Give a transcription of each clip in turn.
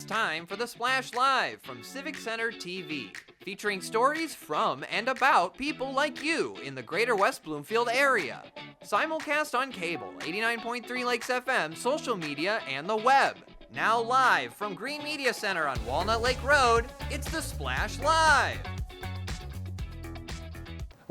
time for the Splash Live from Civic Center TV, featuring stories from and about people like you in the Greater West Bloomfield area. Simulcast on cable, 89.3 Lakes FM, social media, and the web. Now live from Green Media Center on Walnut Lake Road, it's the Splash Live.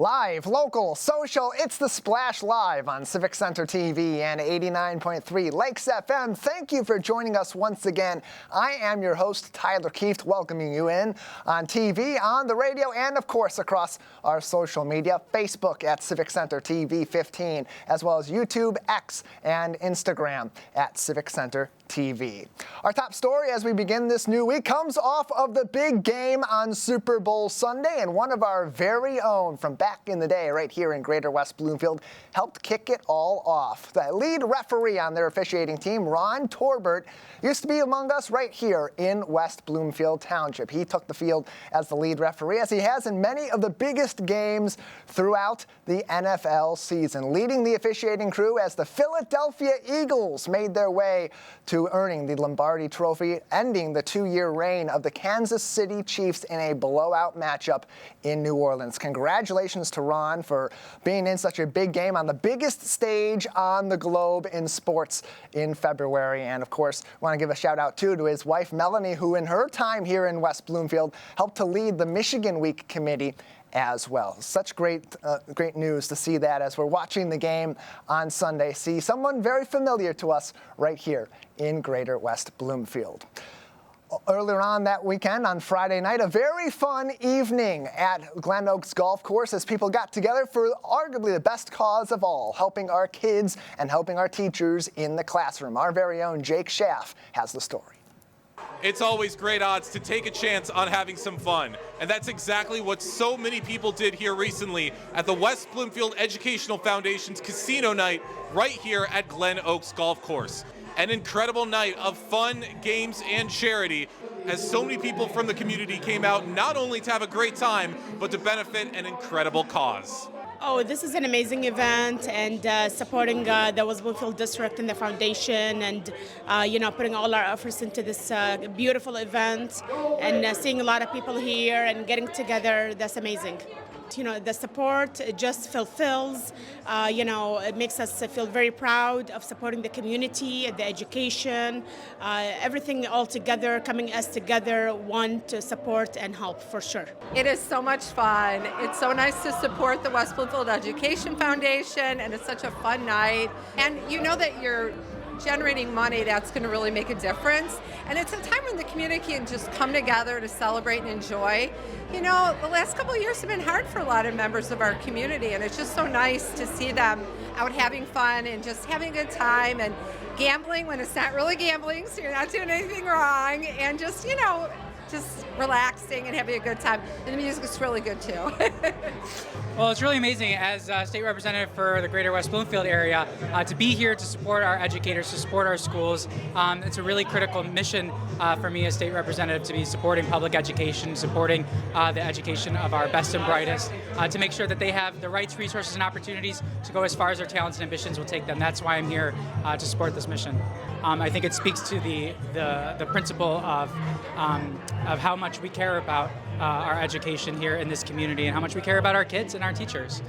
Live, local, social, it's the Splash Live on Civic Center TV and 89.3 Lakes FM. Thank you for joining us once again. I am your host, Tyler Keefe, welcoming you in on TV, on the radio, and of course across our social media, Facebook at Civic Center TV 15, as well as YouTube, X, and Instagram at Civic Center TV. Our top story as we begin this new week comes off of the big game on Super Bowl Sunday, and one of our very own from back in the day right here in Greater West Bloomfield helped kick it all off. The lead referee on their officiating team, Ron Torbert, used to be among us right here in West Bloomfield Township. He took the field as the lead referee, as he has in many of the biggest games throughout the NFL season, leading the officiating crew as the Philadelphia Eagles made their way to earning the Lombardi Trophy, ending the two-year reign of the Kansas City Chiefs in a blowout matchup in New Orleans. Congratulations to Ron for being in such a big game on the biggest stage on the globe in sports in February. And of course, I want to give a shout out too to his wife Melanie, who in her time here in West Bloomfield helped to lead the Michigan Week Committee as well. Such great news to see that as we're watching the game on Sunday, see someone very familiar to us right here in Greater West Bloomfield. Earlier on that weekend, on Friday night, a very fun evening at Glen Oaks Golf Course as people got together for arguably the best cause of all, helping our kids and helping our teachers in the classroom. Our very own Jake Schaff has the story. It's always great odds to take a chance on having some fun. And that's exactly what so many people did here recently at the West Bloomfield Educational Foundation's Casino Night right here at Glen Oaks Golf Course. An incredible night of fun, games, and charity, as so many people from the community came out not only to have a great time, but to benefit an incredible cause. Oh, this is an amazing event, and supporting the West Bloomfield District and the foundation, and putting all our efforts into this beautiful event, and seeing a lot of people here and getting together. That's amazing. The support just fulfills, it makes us feel very proud of supporting the community, the education, everything all together, coming us together, one to support and help for sure. It is so much fun. It's so nice to support the West Bloomfield Education Foundation, and it's such a fun night. And you know that you're generating money that's going to really make a difference. And it's a time when the community can just come together to celebrate and enjoy. The last couple of years have been hard for a lot of members of our community, and it's just so nice to see them out having fun and just having a good time and gambling when it's not really gambling, so you're not doing anything wrong, and just relaxing and having a good time. And the music is really good too. Well, it's really amazing as state representative for the Greater West Bloomfield area to be here to support our educators, to support our schools. It's a really critical mission for me as state representative to be supporting public education, supporting the education of our best and brightest, to make sure that they have the rights, resources, and opportunities to go as far as their talents and ambitions will take them. That's why I'm here to support this mission. I think it speaks to the principle of how much we care about our education here in this community and how much we care about our kids and our teachers.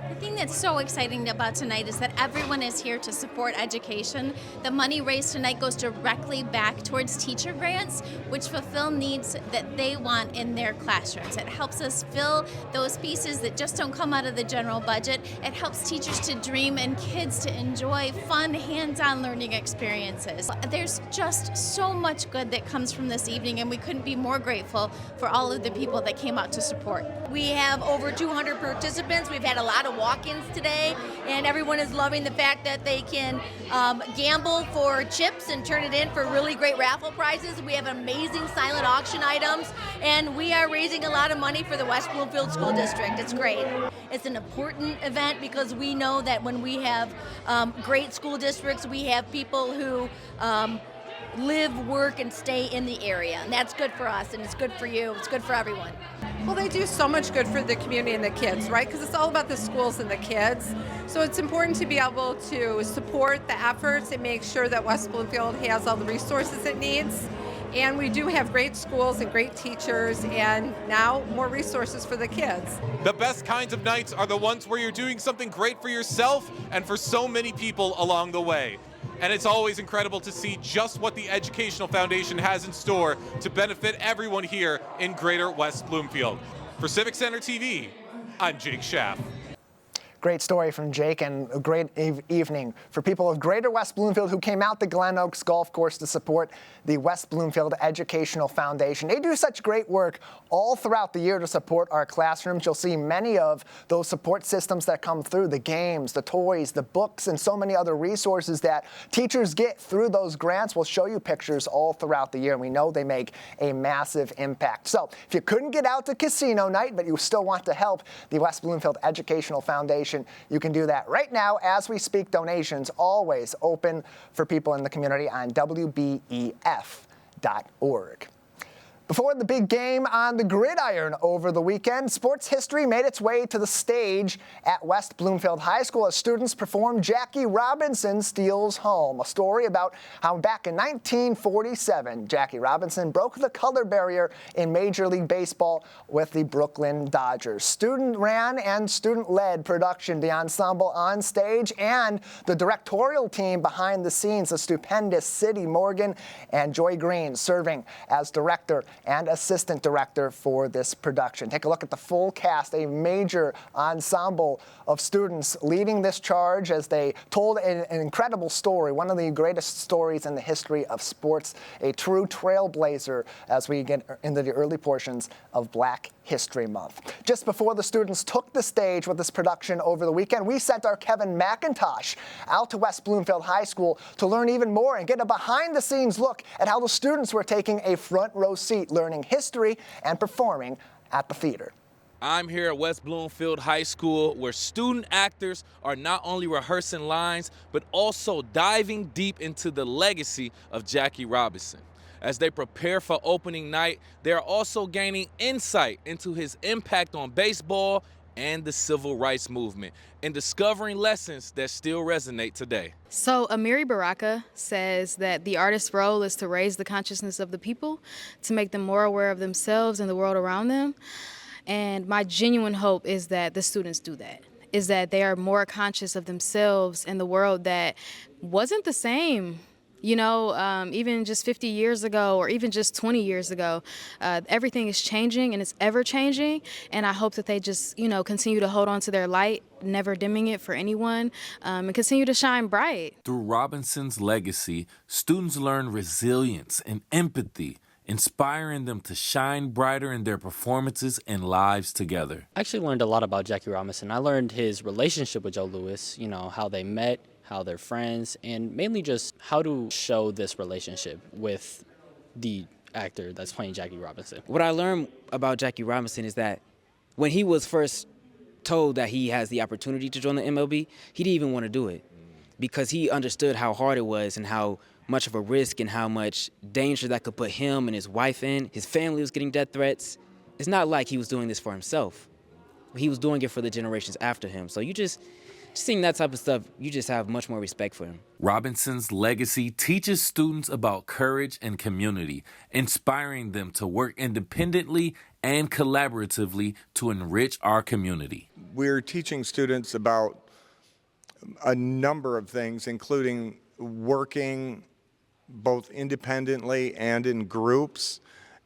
The thing that's so exciting about tonight is that everyone is here to support education. The money raised tonight goes directly back towards teacher grants, which fulfill needs that they want in their classrooms. It helps us fill those pieces that just don't come out of the general budget. It helps teachers to dream and kids to enjoy fun, hands-on learning experiences. There's just so much good that comes from this evening, and we couldn't be more grateful for all of the people that came out to support. We have over 200 participants. We've had a lot of walk-ins today, and everyone is loving the fact that they can gamble for chips and turn it in for really great raffle prizes. We have amazing silent auction items, and we are raising a lot of money for the West Bloomfield School District. It's great. It's an important event because we know that when we have great school districts, we have people who live, work, and stay in the area. And that's good for us, and it's good for you. It's good for everyone. Well, they do so much good for the community and the kids, right? Because it's all about the schools and the kids. So it's important to be able to support the efforts and make sure that West Bloomfield has all the resources it needs. And we do have great schools and great teachers, and now more resources for the kids. The best kinds of nights are the ones where you're doing something great for yourself and for so many people along the way. And it's always incredible to see just what the Educational Foundation has in store to benefit everyone here in Greater West Bloomfield. For Civic Center TV, I'm Jake Schaff. Great story from Jake, and a great evening for people of Greater West Bloomfield who came out to Glen Oaks Golf Course to support the West Bloomfield Educational Foundation. They do such great work all throughout the year to support our classrooms. You'll see many of those support systems that come through, the games, the toys, the books, and so many other resources that teachers get through those grants. We'll show you pictures all throughout the year, and we know they make a massive impact. So if you couldn't get out to casino night, but you still want to help the West Bloomfield Educational Foundation, you can do that right now as we speak. Donations always open for people in the community on WBEF.org. Before the big game on the gridiron over the weekend, sports history made its way to the stage at West Bloomfield High School as students performed Jackie Robinson Steals Home, a story about how back in 1947, Jackie Robinson broke the color barrier in Major League Baseball with the Brooklyn Dodgers. Student-ran and student-led production, the ensemble on stage, and the directorial team behind the scenes, the stupendous Sidney Morgan and Joy Green, serving as director and assistant director for this production. Take a look at the full cast, a major ensemble of students leading this charge as they told an incredible story, one of the greatest stories in the history of sports, a true trailblazer as we get into the early portions of Black History Month. Just before the students took the stage with this production over the weekend, we sent our Kevin McIntosh out to West Bloomfield High School to learn even more and get a behind-the-scenes look at how the students were taking a front row seat, learning history and performing at the theater. I'm here at West Bloomfield High School, where student actors are not only rehearsing lines, but also diving deep into the legacy of Jackie Robinson. As they prepare for opening night, they are also gaining insight into his impact on baseball and the civil rights movement, and discovering lessons that still resonate today. So Amiri Baraka says that the artist's role is to raise the consciousness of the people, to make them more aware of themselves and the world around them. And my genuine hope is that the students do that, is that they are more conscious of themselves and the world that wasn't the same. You know, even just 50 years ago or even just 20 years ago, everything is changing and it's ever changing. And I hope that they just, you know, continue to hold on to their light, never dimming it for anyone, and continue to shine bright. Through Robinson's legacy, students learn resilience and empathy, inspiring them to shine brighter in their performances and lives together. I actually learned a lot about Jackie Robinson. I learned his relationship with Joe Louis, you know, how they met, how they're friends, and mainly just how to show this relationship with the actor that's playing Jackie Robinson. What I learned about Jackie Robinson is that when he was first told that he has the opportunity to join the MLB, he didn't even want to do it because he understood how hard it was and how much of a risk and how much danger that could put him and his wife in. His family was getting death threats. It's not like he was doing this for himself. He was doing it for the generations after him. So you just seeing that type of stuff, you just have much more respect for him. Robinson's legacy teaches students about courage and community, inspiring them to work independently and collaboratively to enrich our community. We're teaching students about a number of things, including working both independently and in groups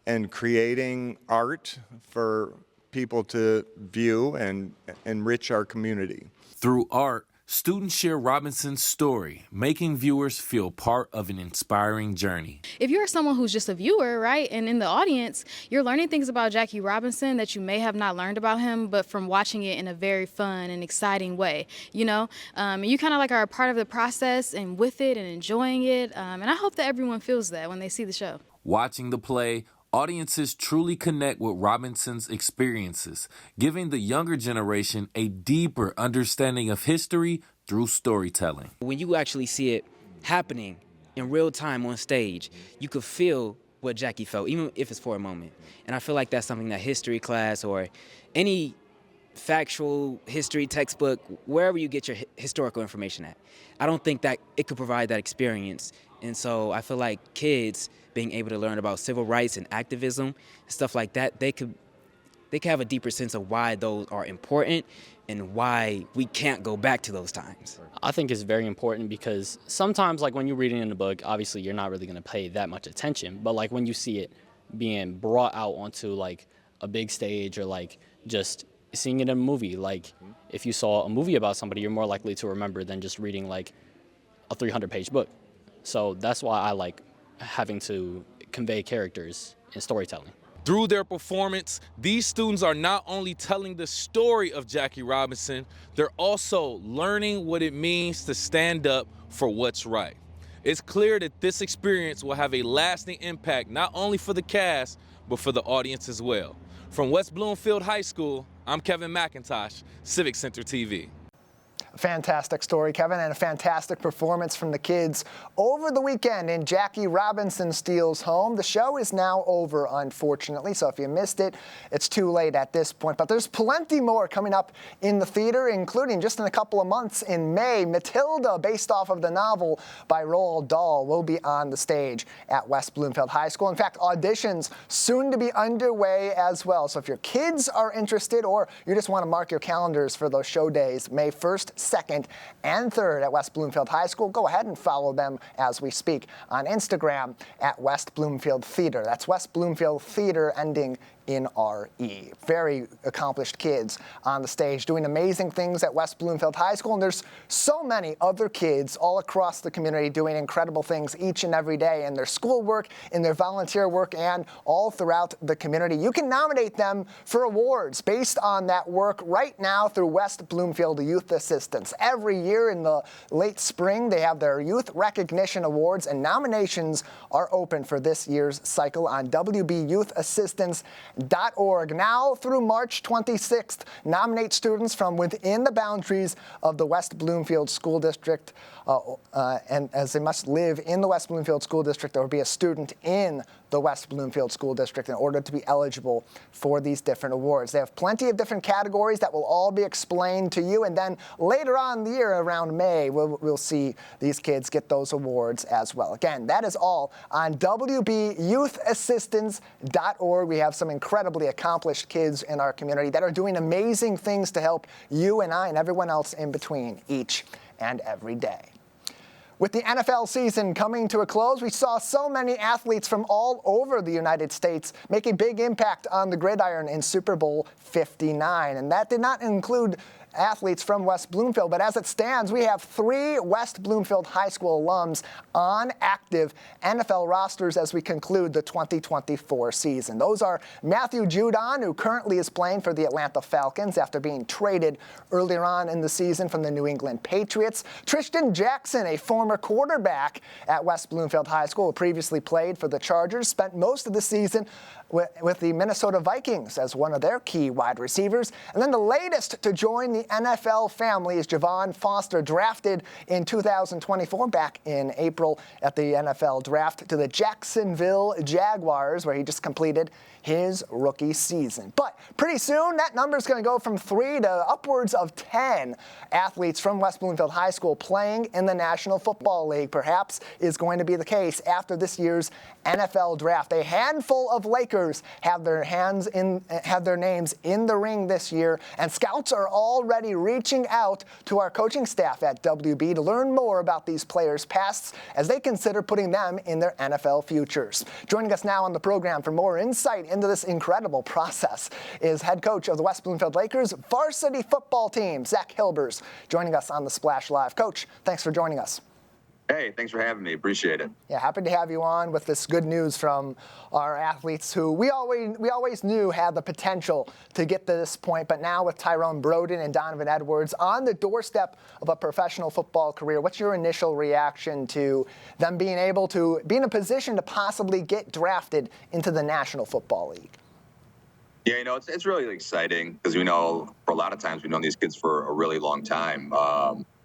and creating art for people to view and enrich our community. Through art, students share Robinson's story, making viewers feel part of an inspiring journey. If you're someone who's just a viewer, right, and in the audience, you're learning things about Jackie Robinson that you may have not learned about him, but from watching it in a very fun and exciting way, you know? And you kind of like are a part of the process and with it and enjoying it. And I hope that everyone feels that when they see the show. Watching the play, audiences truly connect with Robinson's experiences, giving the younger generation a deeper understanding of history through storytelling. When you actually see it happening in real time on stage, you could feel what Jackie felt, even if it's for a moment. And I feel like that's something that history class or any factual history textbook, wherever you get your historical information at, I don't think that it could provide that experience And so I feel like kids being able to learn about civil rights and activism, stuff like that, they could have a deeper sense of why those are important and why we can't go back to those times. I think it's very important because sometimes, like when you're reading in the book, obviously you're not really going to pay that much attention. But like when you see it being brought out onto like a big stage or like just seeing it in a movie, like if you saw a movie about somebody, you're more likely to remember than just reading like a 300-page book. So that's why I like having to convey characters in storytelling. Through their performance, these students are not only telling the story of Jackie Robinson, they're also learning what it means to stand up for what's right. It's clear that this experience will have a lasting impact not only for the cast, but for the audience as well. From West Bloomfield High School, I'm Kevin McIntosh, Civic Center TV. Fantastic story, Kevin, and a fantastic performance from the kids over the weekend in Jackie Robinson Steele's home. The show is now over, unfortunately, so if you missed it, it's too late at this point. But there's plenty more coming up in the theater, including just in a couple of months in May, Matilda, based off of the novel by Roald Dahl, will be on the stage at West Bloomfield High School. In fact, auditions soon to be underway as well. So if your kids are interested or you just want to mark your calendars for those show days, May 1st, 2nd, and 3rd at West Bloomfield High School, go ahead and follow them as we speak on Instagram at West Bloomfield Theater. That's West Bloomfield Theater, ending in RE. Very accomplished kids on the stage doing amazing things at West Bloomfield High School, and there's so many other kids all across the community doing incredible things each and every day in their schoolwork, in their volunteer work, and all throughout the community. You can nominate them for awards based on that work right now through West Bloomfield Youth Assistance. Every year in the late spring, they have their Youth Recognition Awards, and nominations are open for this year's cycle on WBYouthAssistance.org. Now through March 26th, nominate students from within the boundaries of the West Bloomfield School District, and as they must live in the West Bloomfield School District or be a student in the West Bloomfield School District in order to be eligible for these different awards. They have plenty of different categories that will all be explained to you, and then later on in the year, around May, we'll see these kids get those awards as well. Again, that is all on WBYouthAssistance.org. We have some incredibly accomplished kids in our community that are doing amazing things to help you and I and everyone else in between each and every day. With the NFL season coming to a close, we saw so many athletes from all over the United States make a big impact on the gridiron in Super Bowl 59. And that did not include athletes from West Bloomfield, but as it stands, we have 3 West Bloomfield High School alums on active NFL rosters as we conclude the 2024 season. Those are Matthew Judon, who currently is playing for the Atlanta Falcons after being traded earlier on in the season from the New England Patriots. Tristan Jackson, a former quarterback at West Bloomfield High School, who previously played for the Chargers, spent most of the season with the Minnesota Vikings as one of their key wide receivers. And then the latest to join the NFL family is Javon Foster, drafted in 2024, back in April at the NFL draft, to the Jacksonville Jaguars, where he just completed his rookie season. But pretty soon, that number is going to go from 3 to upwards of 10 athletes from West Bloomfield High School playing in the National Football League. Perhaps is going to be the case after this year's NFL draft. A handful of Lakers have their names in the ring this year, and scouts are already reaching out to our coaching staff at WB to learn more about these players' pasts as they consider putting them in their NFL futures. Joining us now on the program for more insight into this incredible process is head coach of the West Bloomfield Lakers varsity football team, Zach Hilbers, joining us on the Splash Live. Coach, thanks for joining us. Hey, thanks for having me. Appreciate it. Yeah, happy to have you on with this good news from our athletes who we always knew had the potential to get to this point, but now with Tyrone Broden and Donovan Edwards on the doorstep of a professional football career, what's your initial reaction to them being able to be in a position to possibly get drafted into the National Football League? Yeah, it's really exciting because we know for a lot of times we've known these kids for a really long time.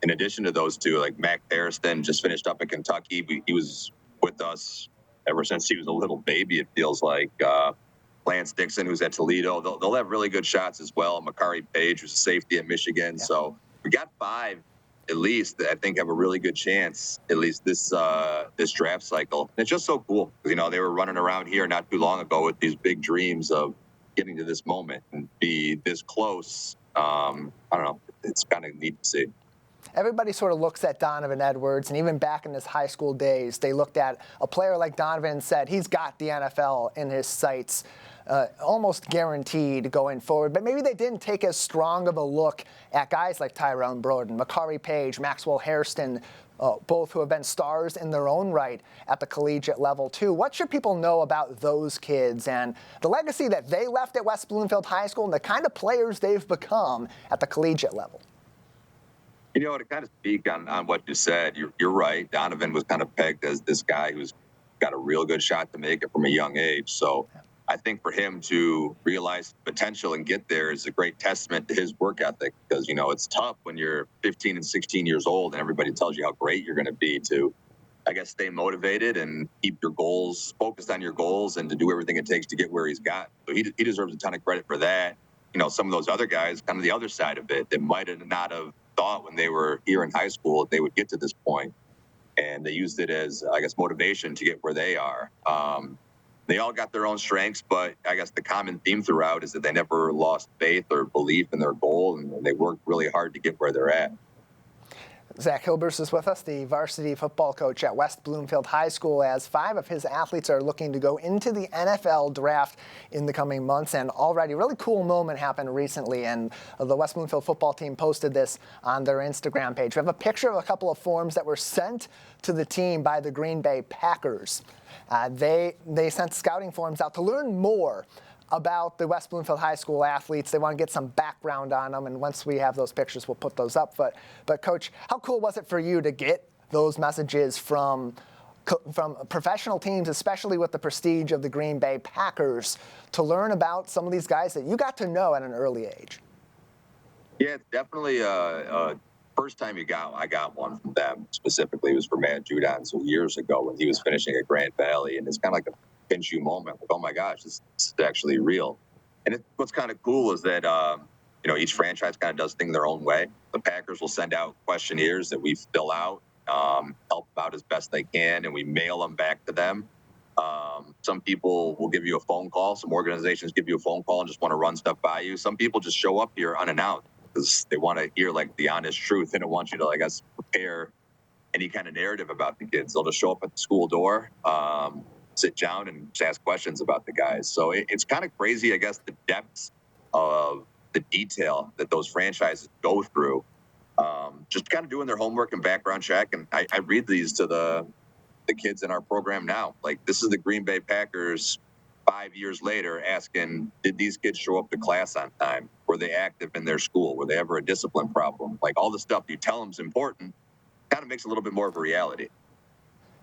In addition to those two, like Mac Harrison just finished up in Kentucky. He was with us ever since he was a little baby, it feels like. Lance Dixon, who's at Toledo, they'll have really good shots as well. Makari Page, who's a safety at Michigan. Yeah. So we got 5 at least, I think have a really good chance, at least this draft cycle. And it's just so cool. You know, they were running around here not too long ago with these big dreams of getting to this moment and be this close. I don't know. It's kind of neat to see. Everybody sort of looks at Donovan Edwards, and even back in his high school days, they looked at a player like Donovan and said, he's got the NFL in his sights, almost guaranteed going forward. But maybe they didn't take as strong of a look at guys like Tyrone Broden, Makari Page, Maxwell Hairston, both who have been stars in their own right at the collegiate level, too. What should people know about those kids and the legacy that they left at West Bloomfield High School and the kind of players they've become at the collegiate level? You know, to kind of speak on what you said, you're right. Donovan was kind of pegged as this guy who's got a real good shot to make it from a young age. So I think for him to realize potential and get there is a great testament to his work ethic, because, you know, it's tough when you're 15 and 16 years old and everybody tells you how great you're going to be to, I guess, stay motivated and keep your goals, focused on your goals, and to do everything it takes to get where he's got. So he deserves a ton of credit for that. You know, some of those other guys, kind of the other side of it, that might have not have thought when they were here in high school they would get to this point, and they used it as, I guess, motivation to get where they are. They all got their own strengths, but I guess the common theme throughout is that they never lost faith or belief in their goal, and they worked really hard to get where they're at. Zach Hilbers is with us, the varsity football coach at West Bloomfield High School, as 5 of his athletes are looking to go into the NFL draft in the coming months. And already, a really cool moment happened recently, and the West Bloomfield football team posted this on their Instagram page. We have a picture of a couple of forms that were sent to the team by the Green Bay Packers. They sent scouting forms out to learn more about the West Bloomfield High School athletes. They want to get some background on them, and once we have those pictures, we'll put those up. But Coach, how cool was it for you to get those messages from professional teams, especially with the prestige of the Green Bay Packers, to learn about some of these guys that you got to know at an early age? Yeah, it's definitely first time I got one from them specifically was for Matt Judon, so years ago when he was finishing at Grand Valley, and it's kind of like a pinch you moment, like, oh my gosh, this is actually real. And what's kind of cool is that you know, each franchise kind of does things their own way. The Packers will send out questionnaires that we fill out, help out as best they can, and we mail them back to them. Some people will give you a phone call. Some organizations give you a phone call and just want to run stuff by you. Some people just show up here unannounced because they want to hear like the honest truth. They don't want you to, I guess, prepare any kind of narrative about the kids. They'll just show up at the school door, sit down and just ask questions about the guys. So it's kind of crazy, I guess, the depths of the detail that those franchises go through, just kind of doing their homework and background check. And I read these to the kids in our program now. Like, this is the Green Bay Packers 5 years later asking, did these kids show up to class on time? Were they active in their school? Were they ever a discipline problem? Like, all the stuff you tell them is important kind of makes a little bit more of a reality.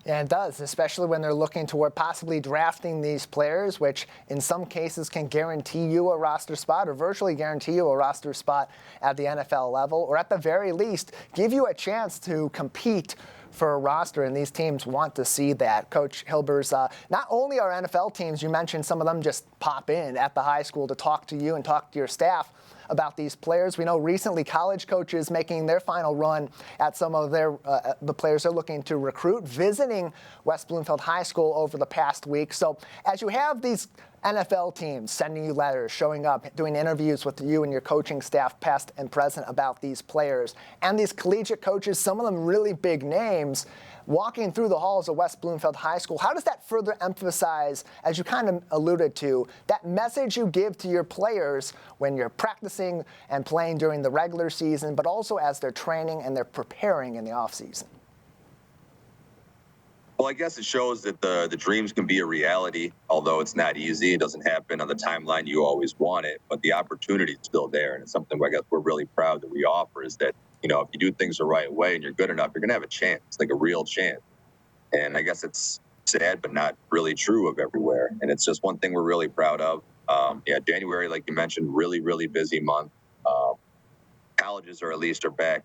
Yeah, it does, especially when they're looking toward possibly drafting these players, which in some cases can guarantee you a roster spot or virtually guarantee you a roster spot at the NFL level, or at the very least, give you a chance to compete for a roster, and these teams want to see that. Coach Hilbers, not only are NFL teams, you mentioned some of them just pop in at the high school to talk to you and talk to your staff about these players. We know recently college coaches making their final run at some of the players they're looking to recruit, visiting West Bloomfield High School over the past week. So as you have these NFL teams sending you letters, showing up, doing interviews with you and your coaching staff, past and present, about these players, and these collegiate coaches, some of them really big names, walking through the halls of West Bloomfield High School, how does that further emphasize, as you kind of alluded to, that message you give to your players when you're practicing and playing during the regular season, but also as they're training and they're preparing in the offseason? Well, I guess it shows that the dreams can be a reality, although it's not easy. It doesn't happen on the timeline you always want it, but the opportunity is still there. And it's something I guess we're really proud that we offer, is that, you know, if you do things the right way and you're good enough, you're going to have a chance, like a real chance. And I guess it's sad, but not really true of everywhere. And it's just one thing we're really proud of. January, like you mentioned, really, really busy month. Colleges are back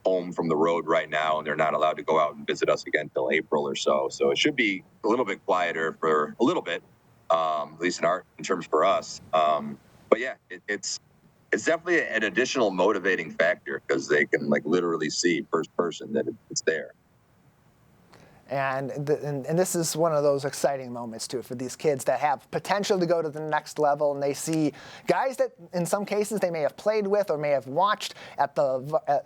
home from the road right now, and they're not allowed to go out and visit us again until April or so. So it should be a little bit quieter for a little bit, at least in terms for us. But yeah, it's definitely an additional motivating factor. because they can like literally see first person that it's there. And this is one of those exciting moments, too, for these kids that have potential to go to the next level. And they see guys that, in some cases, they may have played with or may have watched at the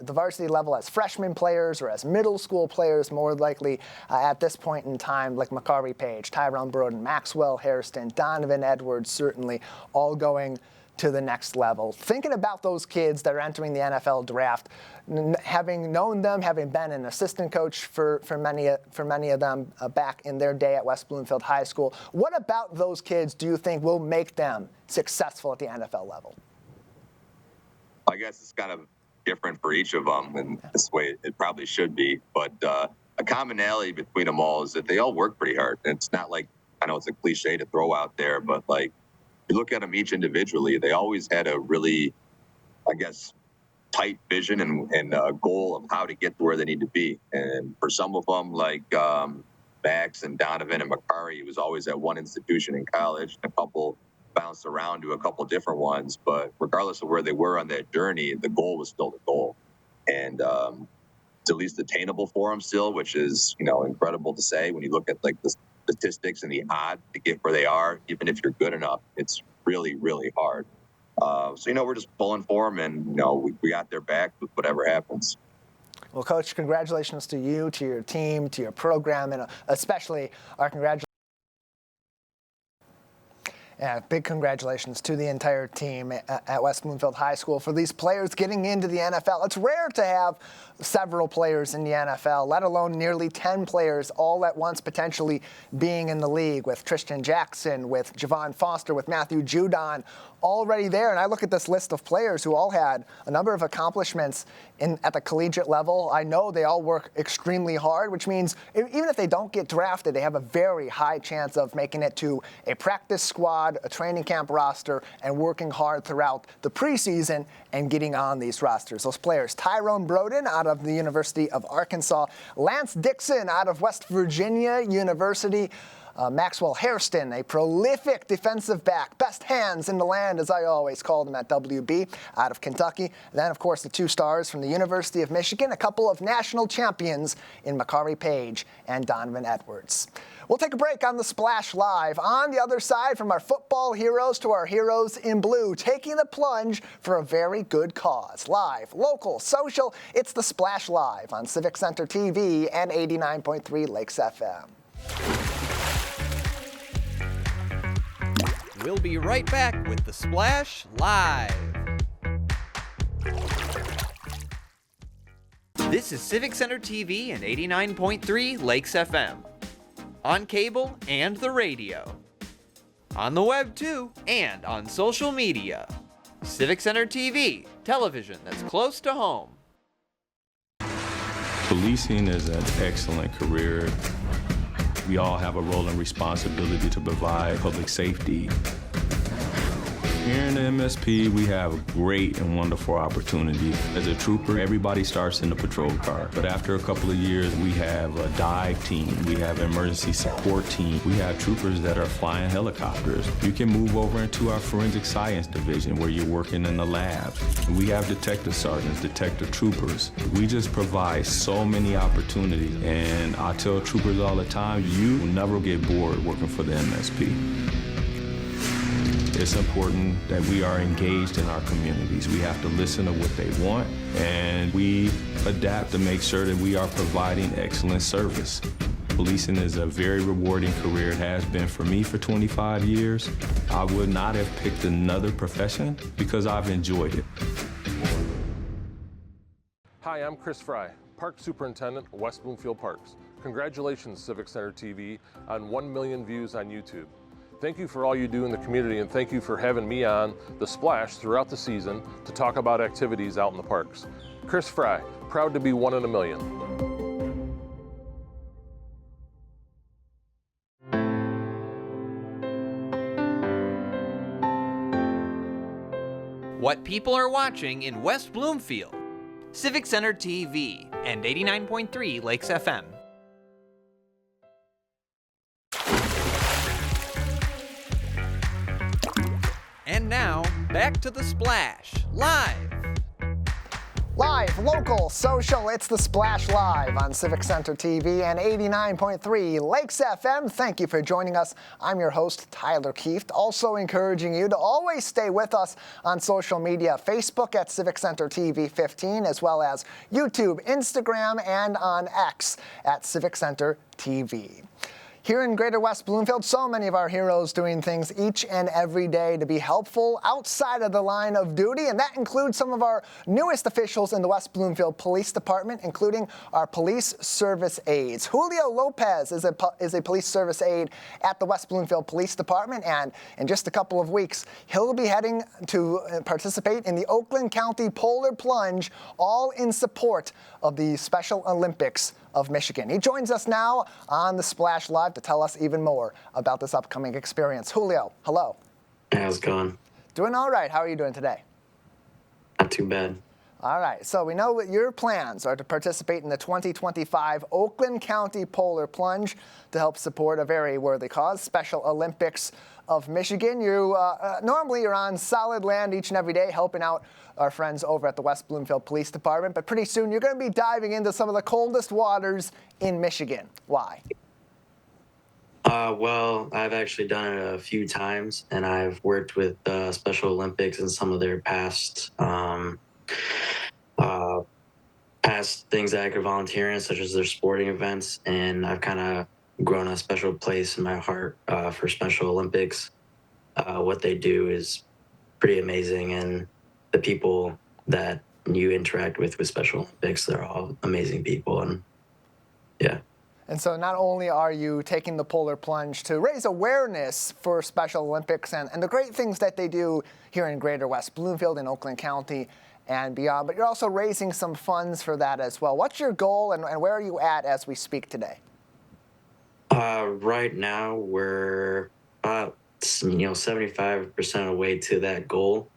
varsity level as freshman players or as middle school players, more likely at this point in time, like Makari Page, Tyrone Broden, Maxwell Hairston, Donovan Edwards, certainly all going to the next level. Thinking about those kids that are entering the NFL draft, having known them, having been an assistant coach for many of them back in their day at West Bloomfield High School, what about those kids do you think will make them successful at the NFL level? I guess it's kind of different for each of them, and this way it probably should be. But a commonality between them all is that they all work pretty hard. And it's not like, I know it's a cliche to throw out there, but like, you look at them each individually, they always had a really, I guess, tight vision and a goal of how to get to where they need to be. And for some of them, like Max and Donovan and Makari, it was always at one institution in college. A couple bounced around to a couple different ones, but regardless of where they were on that journey, the goal was still the goal. And it's at least attainable for them still, which is, incredible to say when you look at like the statistics and the odds to get where they are. Even if you're good enough, it's really, really hard. So, we're just pulling for them, and, we got their back with whatever happens. Well, Coach, congratulations to you, to your team, to your program, and especially our congratulations. Yeah, big congratulations to the entire team at West Bloomfield High School for these players getting into the NFL. It's rare to have several players in the NFL, let alone nearly 10 players all at once potentially being in the league, with Tristan Jackson, with Javon Foster, with Matthew Judon already there. And I look at this list of players who all had a number of accomplishments at the collegiate level. I know they all work extremely hard, which means even if they don't get drafted, they have a very high chance of making it to a practice squad, a training camp roster, and working hard throughout the preseason and getting on these rosters. Those players: Tyrone Broden out of the University of Arkansas, Lance Dixon out of West Virginia University, Maxwell Hairston, a prolific defensive back, best hands in the land, as I always called him at WB, out of Kentucky. And then, of course, the two stars from the University of Michigan, a couple of national champions in Makari Page and Donovan Edwards. We'll take a break on The Splash Live. On the other side, from our football heroes to our heroes in blue, taking the plunge for a very good cause. Live, local, social, it's The Splash Live on Civic Center TV and 89.3 Lakes FM. We'll be right back with The Splash Live. This is Civic Center TV and 89.3 Lakes FM. On cable and the radio. On the web too, and on social media. Civic Center TV, television that's close to home. Policing is an excellent career. We all have a role and responsibility to provide public safety. Here in the MSP, we have a great and wonderful opportunity. As a trooper, everybody starts in the patrol car. But after a couple of years, we have a dive team. We have an emergency support team. We have troopers that are flying helicopters. You can move over into our forensic science division where you're working in the labs. We have detective sergeants, detective troopers. We just provide so many opportunities. And I tell troopers all the time, you will never get bored working for the MSP. It's important that we are engaged in our communities. We have to listen to what they want, and we adapt to make sure that we are providing excellent service. Policing is a very rewarding career. It has been for me for 25 years. I would not have picked another profession because I've enjoyed it. Hi, I'm Chris Fry, Park Superintendent of West Bloomfield Parks. Congratulations, Civic Center TV, on 1 million views on YouTube. Thank you for all you do in the community, and thank you for having me on The Splash throughout the season to talk about activities out in the parks. Chris Fry, proud to be 1 in a million. What people are watching in West Bloomfield. Civic Center TV and 89.3 Lakes FM. And now, back to The Splash, live. Live, local, social, it's the Splash Live on Civic Center TV and 89.3 Lakes FM. Thank you for joining us. I'm your host, Tyler Kieft. Also encouraging you to always stay with us on social media, Facebook at Civic Center TV 15, as well as YouTube, Instagram, and on X at Civic Center TV. Here in Greater West Bloomfield, so many of our heroes doing things each and every day to be helpful outside of the line of duty, and that includes some of our newest officials in the West Bloomfield Police Department, including our police service aides. Julio Lopez is a police service aide at the West Bloomfield Police Department, and in just a couple of weeks, he'll be heading to participate in the Oakland County Polar Plunge, all in support of the Special Olympics of Michigan. He joins us now on the Splash Live to tell us even more about this upcoming experience. Julio, hello. How's it going? Doing all right. How are you doing today? Not too bad. All right. So we know that your plans are to participate in the 2025 Oakland County Polar Plunge to help support a very worthy cause, Special Olympics of Michigan. You normally you're on solid land each and every day helping out our friends over at the West Bloomfield Police Department, but pretty soon you're going to be diving into some of the coldest waters in Michigan. Why? Well, I've actually done it a few times, and I've worked with Special Olympics and some of their past things that I could volunteer in, such as their sporting events, and I've kind of grown a special place in my heart for Special Olympics. What they do is pretty amazing, and the people that you interact with Special Olympics, they're all amazing people, and yeah. And so not only are you taking the polar plunge to raise awareness for Special Olympics and the great things that they do here in Greater West Bloomfield and Oakland County and beyond, but you're also raising some funds for that as well. What's your goal and where are you at as we speak today? Right now, we're about 75% of the way to that goal.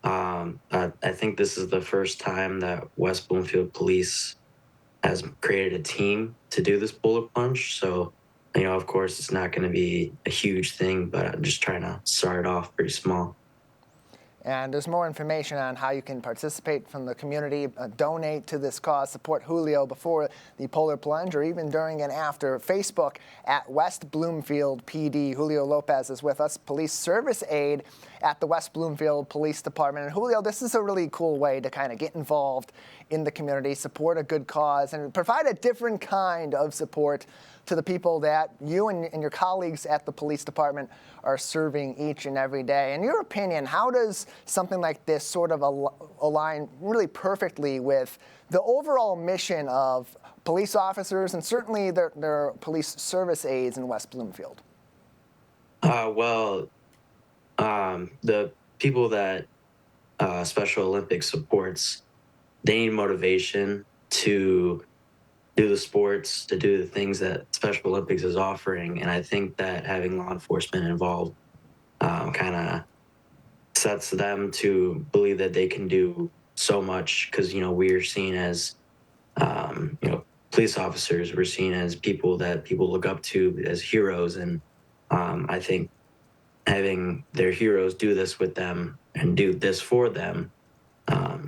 I think this is the first time that West Bloomfield Police has created a team to do this polar plunge. So, of course, it's not going to be a huge thing, but I'm just trying to start it off pretty small. And there's more information on how you can participate from the community, donate to this cause, support Julio before the polar plunge or even during and after. Facebook at West Bloomfield PD. Julio Lopez is with us, police service aide at the West Bloomfield Police Department. And Julio, this is a really cool way to kind of get involved in the community, support a good cause, and provide a different kind of support to the people that you and your colleagues at the police department are serving each and every day. In your opinion, how does something like this sort of align really perfectly with the overall mission of police officers and certainly their police service aides in West Bloomfield? The people that Special Olympics supports, they need motivation to do the sports, to do the things that Special Olympics is offering. And I think that having law enforcement involved kind of sets them to believe that they can do so much because, we're seen as, police officers, we're seen as people that people look up to as heroes. And I think having their heroes do this with them and do this for them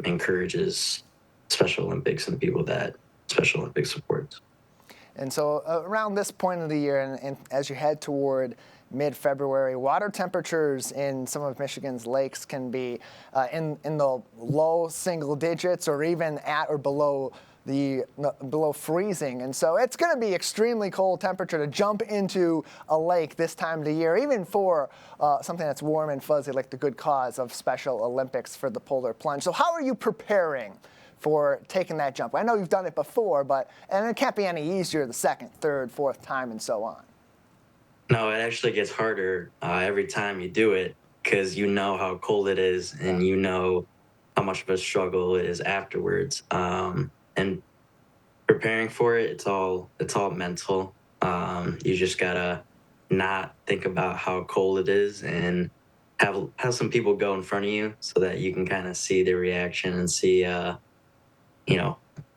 encourages Special Olympics and people that Special Olympics supports. And so around this point of the year and as you head toward mid-February, water temperatures in some of Michigan's lakes can be in the low single digits or even at or below freezing. And so it's going to be extremely cold temperature to jump into a lake this time of the year, even for something that's warm and fuzzy like the good cause of Special Olympics for the polar plunge. So how are you preparing for taking that jump? I know you've done it before, and it can't be any easier the second, third, fourth time and so on. No, it actually gets harder every time you do it because you know how cold it is and you know how much of a struggle it is afterwards. And preparing for it, it's all mental. You just gotta not think about how cold it is and have some people go in front of you so that you can kind of see their reaction and see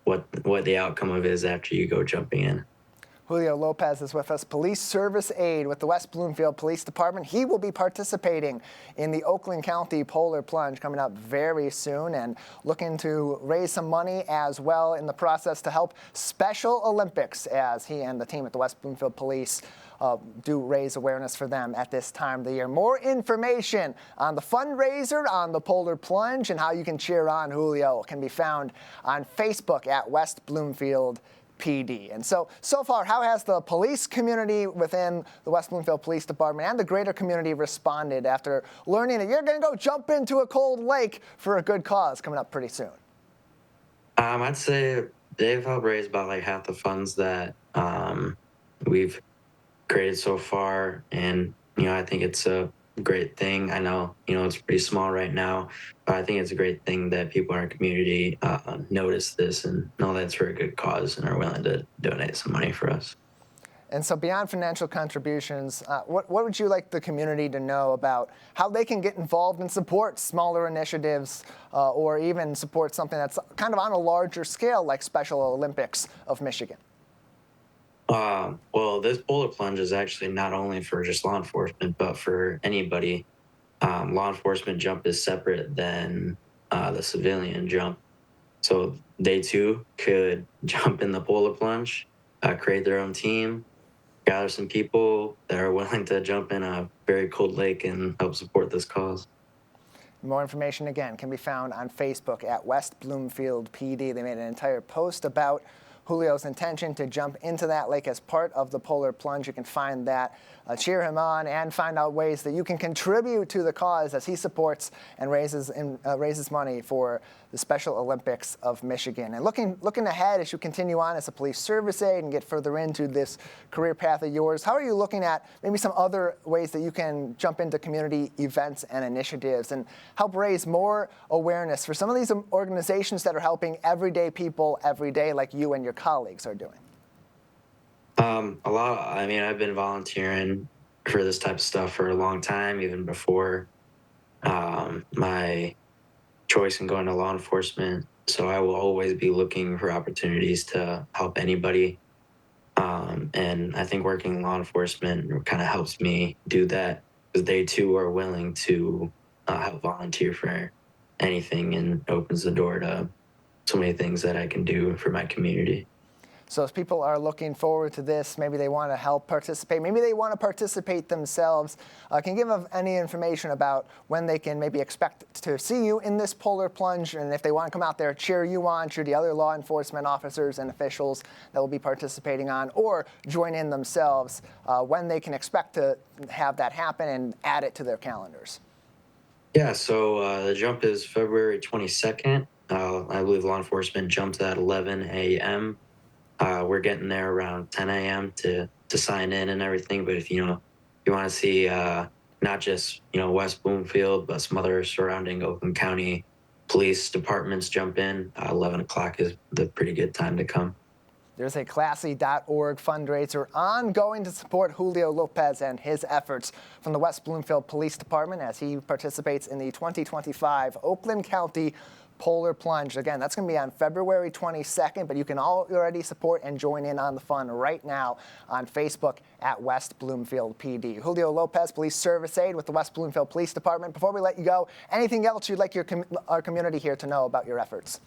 what the outcome of it is after you go jumping in. Julio Lopez is with us, police service aide with the West Bloomfield Police Department. He will be participating in the Oakland County Polar Plunge coming up very soon and looking to raise some money as well in the process to help Special Olympics as he and the team at the West Bloomfield Police do raise awareness for them at this time of the year. More information on the fundraiser, on the Polar Plunge, and how you can cheer on Julio can be found on Facebook at West Bloomfield PD. And so far, how has the police community within the West Bloomfield Police Department and the greater community responded after learning that you're going to go jump into a cold lake for a good cause coming up pretty soon? I'd say they've helped raise about like half the funds that we've created so far, and I think it's a great thing. I know it's pretty small right now, but I think it's a great thing that people in our community notice this and know that it's for a good cause and are willing to donate some money for us. And so beyond financial contributions, what would you like the community to know about how they can get involved and support smaller initiatives or even support something that's kind of on a larger scale like Special Olympics of Michigan? Well, this Polar Plunge is actually not only for just law enforcement, but for anybody. Law enforcement jump is separate than the civilian jump. So they too could jump in the Polar Plunge, create their own team, gather some people that are willing to jump in a very cold lake and help support this cause. More information, again, can be found on Facebook at West Bloomfield PD. They made an entire post about Julio's intention to jump into that lake as part of the Polar Plunge. You can find that, cheer him on, and find out ways that you can contribute to the cause as he supports and raises money for the Special Olympics of Michigan. And looking ahead as you continue on as a police service aide and get further into this career path of yours, how are you looking at maybe some other ways that you can jump into community events and initiatives and help raise more awareness for some of these organizations that are helping everyday people every day like you and your colleagues are doing? A lot. I've been volunteering for this type of stuff for a long time, even before my choice in going to law enforcement. So I will always be looking for opportunities to help anybody. And I think working in law enforcement kind of helps me do that because they too are willing to help volunteer for anything and opens the door to so many things that I can do for my community. So if people are looking forward to this, maybe they want to help participate, maybe they want to participate themselves, can you give any information about when they can maybe expect to see you in this Polar Plunge, and if they want to come out there, cheer you on, cheer the other law enforcement officers and officials that will be participating on, or join in themselves, when they can expect to have that happen and add it to their calendars? Yeah, so the jump is February 22nd. I believe law enforcement jumps at 11 a.m. We're getting there around 10 a.m. to sign in and everything. But if you want to see not just West Bloomfield, but some other surrounding Oakland County police departments jump in, 11 o'clock is the pretty good time to come. There's a classy.org fundraiser ongoing to support Julio Lopez and his efforts from the West Bloomfield Police Department as he participates in the 2025 Oakland County Polar Plunge. Again, that's going to be on February 22nd, but you can already support and join in on the fun right now on Facebook at West Bloomfield PD. Julio Lopez, police service aide with the West Bloomfield Police Department. Before we let you go, anything else you'd like our community here to know about your efforts?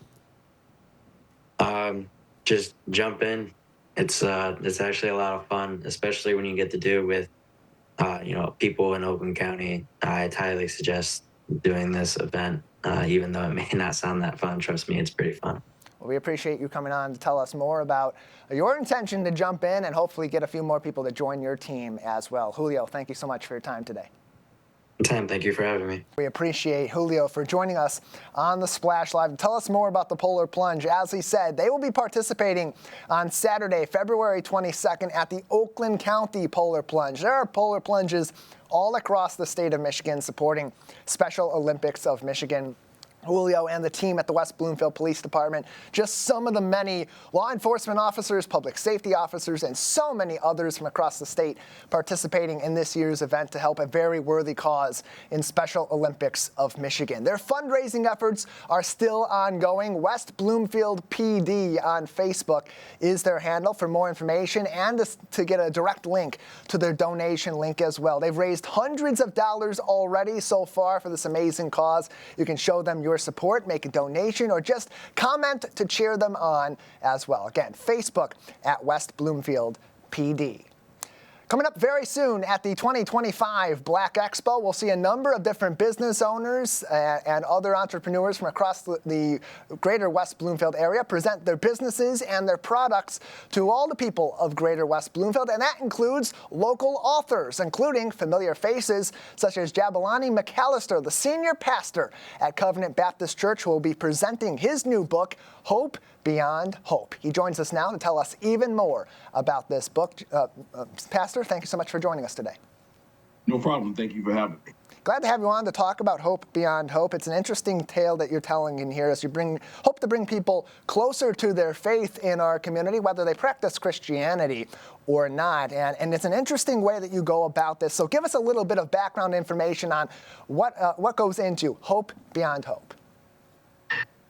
Just jump in. It's actually a lot of fun, especially when you get to do it with people in Oakland County. I'd highly suggest doing this event. Even though it may not sound that fun, trust me, it's pretty fun. Well, we appreciate you coming on to tell us more about your intention to jump in and hopefully get a few more people to join your team as well. Julio, thank you so much for your time today. Thank you for having me. We appreciate Julio for joining us on the Splash Live to tell us more about the Polar Plunge. As he said, they will be participating on Saturday, February 22nd at the Oakland County Polar Plunge. There are polar plunges all across the state of Michigan supporting Special Olympics of Michigan. Julio and the team at the West Bloomfield Police Department, just some of the many law enforcement officers, public safety officers, and so many others from across the state participating in this year's event to help a very worthy cause in Special Olympics of Michigan. Their fundraising efforts are still ongoing. West Bloomfield PD on Facebook is their handle for more information and to get a direct link to their donation link as well. They've raised hundreds of dollars already so far for this amazing cause. You can show them your support, make a donation, or just comment to cheer them on as well. Again, Facebook at West Bloomfield PD. Coming up very soon at the 2025 Black Expo, we'll see a number of different business owners and other entrepreneurs from across the Greater West Bloomfield area present their businesses and their products to all the people of Greater West Bloomfield, and that includes local authors, including familiar faces such as Jabulani McAllister, the senior pastor at Covenant Baptist Church, who will be presenting his new book, Hope Beyond Hope. He joins us now to tell us even more about this book. Pastor, thank you so much for joining us today. No problem. Thank you for having me. Glad to have you on to talk about Hope Beyond Hope. It's an interesting tale that you're telling in here as you hope to bring people closer to their faith in our community, whether they practice Christianity or not. And it's an interesting way that you go about this. So give us a little bit of background information on what goes into Hope Beyond Hope.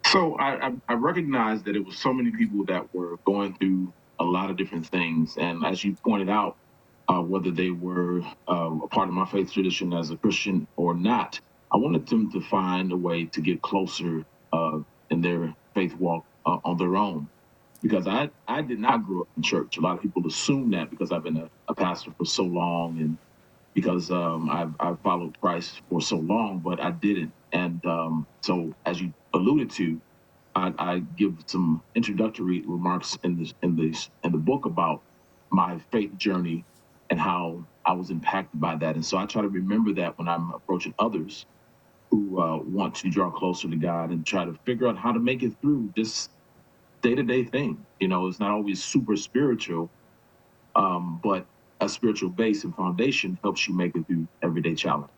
So I recognized that it was so many people that were going through a lot of different things. And as you pointed out, whether they were a part of my faith tradition as a Christian or not, I wanted them to find a way to get closer in their faith walk on their own. Because I did not grow up in church. A lot of people assume that because I've been a pastor for so long and because I've followed Christ for so long, but I didn't. And so as you alluded to, I give some introductory remarks in the book about my faith journey and how I was impacted by that. And so I try to remember that when I'm approaching others who want to draw closer to God and try to figure out how to make it through this day-to-day thing. You know, it's not always super spiritual, but a spiritual base and foundation helps you make it through everyday challenges.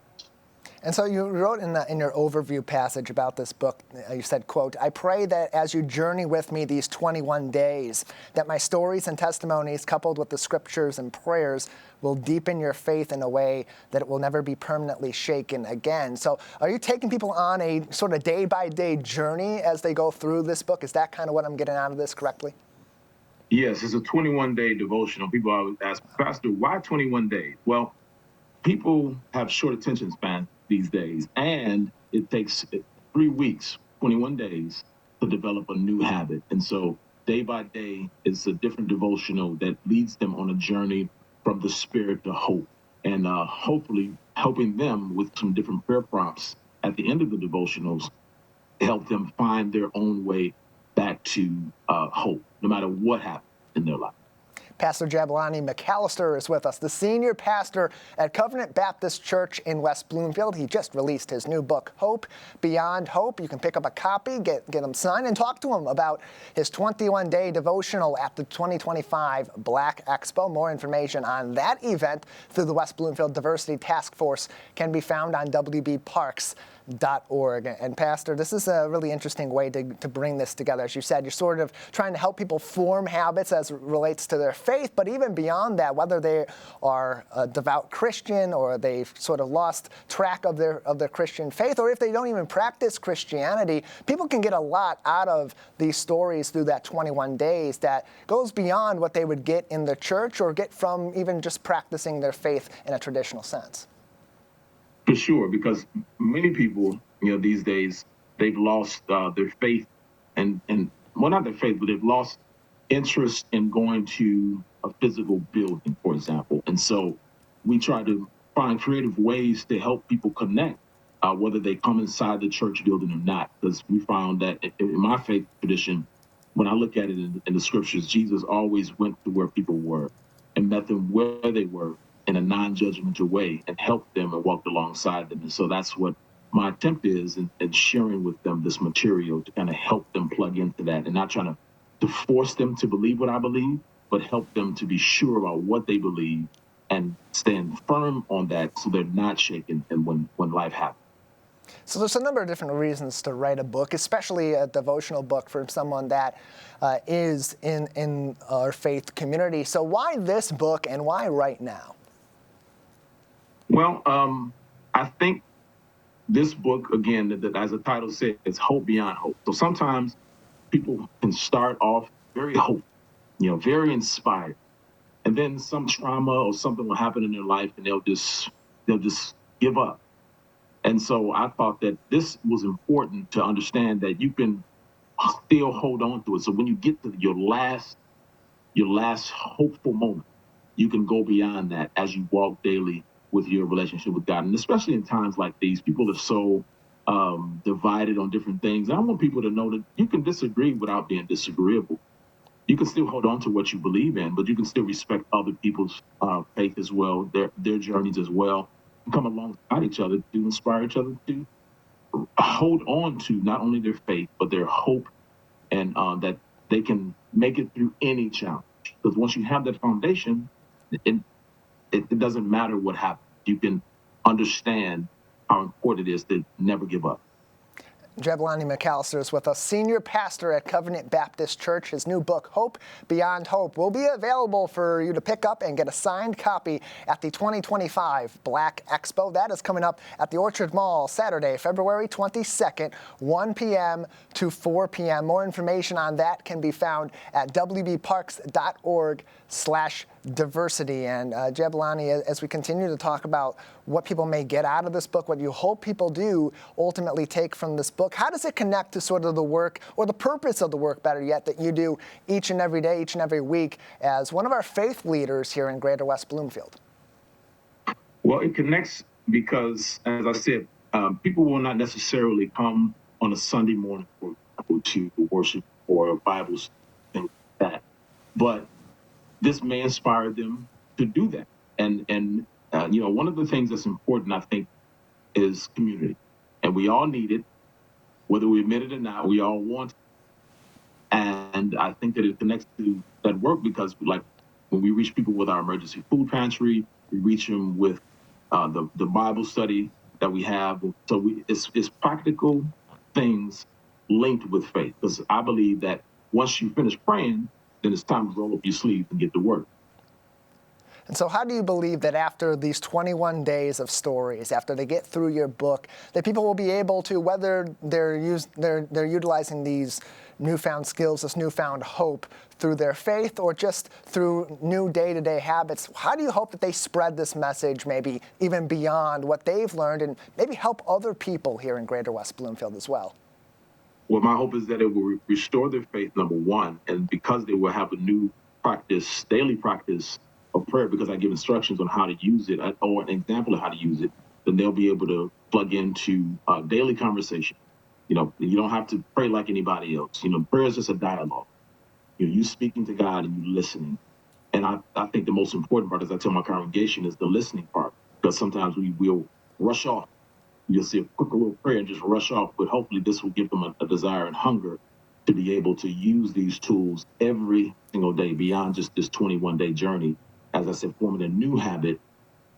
And so you wrote in your overview passage about this book, you said, quote, "I pray that as you journey with me these 21 days, that my stories and testimonies coupled with the scriptures and prayers will deepen your faith in a way that it will never be permanently shaken again." So are you taking people on a sort of day-by-day journey as they go through this book? Is that kind of what I'm getting out of this correctly? Yes, it's a 21-day devotional. People always ask, Pastor, why 21 days? Well, people have short attention span these days, and it takes 3 weeks, 21 days, to develop a new habit. And so day by day is a different devotional that leads them on a journey from the spirit to hope, and hopefully helping them with some different prayer prompts at the end of the devotionals to help them find their own way back to hope, no matter what happens in their life. Pastor Jabulani McAllister is with us, the senior pastor at Covenant Baptist Church in West Bloomfield. He just released his new book, Hope Beyond Hope. You can pick up a copy, get him signed, and talk to him about his 21-day devotional at the 2025 Black Expo. More information on that event through the West Bloomfield Diversity Task Force can be found on wbparks.org. And Pastor, this is a really interesting way to bring this together. As you said, you're sort of trying to help people form habits as it relates to their faith, but even beyond that, whether they are a devout Christian or they've sort of lost track of their Christian faith, or if they don't even practice Christianity, people can get a lot out of these stories through that 21 days that goes beyond what they would get in the church or get from even just practicing their faith in a traditional sense. For sure, because many people, these days, they've lost their faith and well, not their faith, but they've lost interest in going to a physical building, for example. And so we try to find creative ways to help people connect, whether they come inside the church building or not. Because we found that in my faith tradition, when I look at it in the scriptures, Jesus always went to where people were and met them where they were in a non-judgmental way and helped them and walked alongside them. And so that's what my attempt is in sharing with them this material to kind of help them plug into that and not trying to force them to believe what I believe, but help them to be sure about what they believe and stand firm on that so they're not shaken and when life happens. So there's a number of different reasons to write a book, especially a devotional book for someone that is in our faith community. So why this book and why right now? Well, I think this book, again, as the title says, is hope beyond hope. So sometimes people can start off very hopeful, very inspired, and then some trauma or something will happen in their life, and they'll just give up. And so I thought that this was important to understand that you can still hold on to it. So when you get to your last hopeful moment, you can go beyond that as you walk daily with your relationship with God. And especially in times like these, people are so divided on different things. And I want people to know that you can disagree without being disagreeable. You can still hold on to what you believe in, but you can still respect other people's faith as well, their journeys as well, and come alongside each other to inspire each other to hold on to not only their faith, but their hope, and that they can make it through any challenge. Because once you have that foundation, it doesn't matter what happens. You can understand how important it is to never give up. Jebulani McAllister is with us, senior pastor at Covenant Baptist Church. His new book, Hope Beyond Hope, will be available for you to pick up and get a signed copy at the 2025 Black Expo. That is coming up at the Orchard Mall Saturday, February 22nd, 1 p.m. to 4 p.m. More information on that can be found at wbparks.org/diversity. And Jebulani, as we continue to talk about what people may get out of this book, what you hope people do ultimately take from this book, how does it connect to sort of the work, or the purpose of the work, better yet, that you do each and every day, each and every week as one of our faith leaders here in Greater West Bloomfield? Well, it connects because, as I said, people will not necessarily come on a Sunday morning to worship or Bibles, things like that. But this may inspire them to do that. And one of the things that's important, I think, is community. And we all need it, whether we admit it or not. We all want it. And I think that it connects to that work because, like, when we reach people with our emergency food pantry, we reach them with the Bible study that we have. So it's practical things linked with faith. Because I believe that once you finish praying, then it's time to roll up your sleeves and get to work. And so how do you believe that after these 21 days of stories, after they get through your book, that people will be able to, whether they're utilizing these newfound skills, this newfound hope through their faith or just through new day-to-day habits, how do you hope that they spread this message maybe even beyond what they've learned and maybe help other people here in Greater West Bloomfield as well? Well, my hope is that it will restore their faith, number one, and because they will have a new practice, daily practice of prayer, because I give instructions on how to use it or an example of how to use it, then they'll be able to plug into daily conversation. You don't have to pray like anybody else. Prayer is just a dialogue. You speaking to God and you listening. And I think the most important part, as I tell my congregation, is the listening part, because sometimes we will rush off. You'll see a quick little prayer and just rush off, but hopefully this will give them a desire and hunger to be able to use these tools every single day beyond just this 21-day journey. As I said, forming a new habit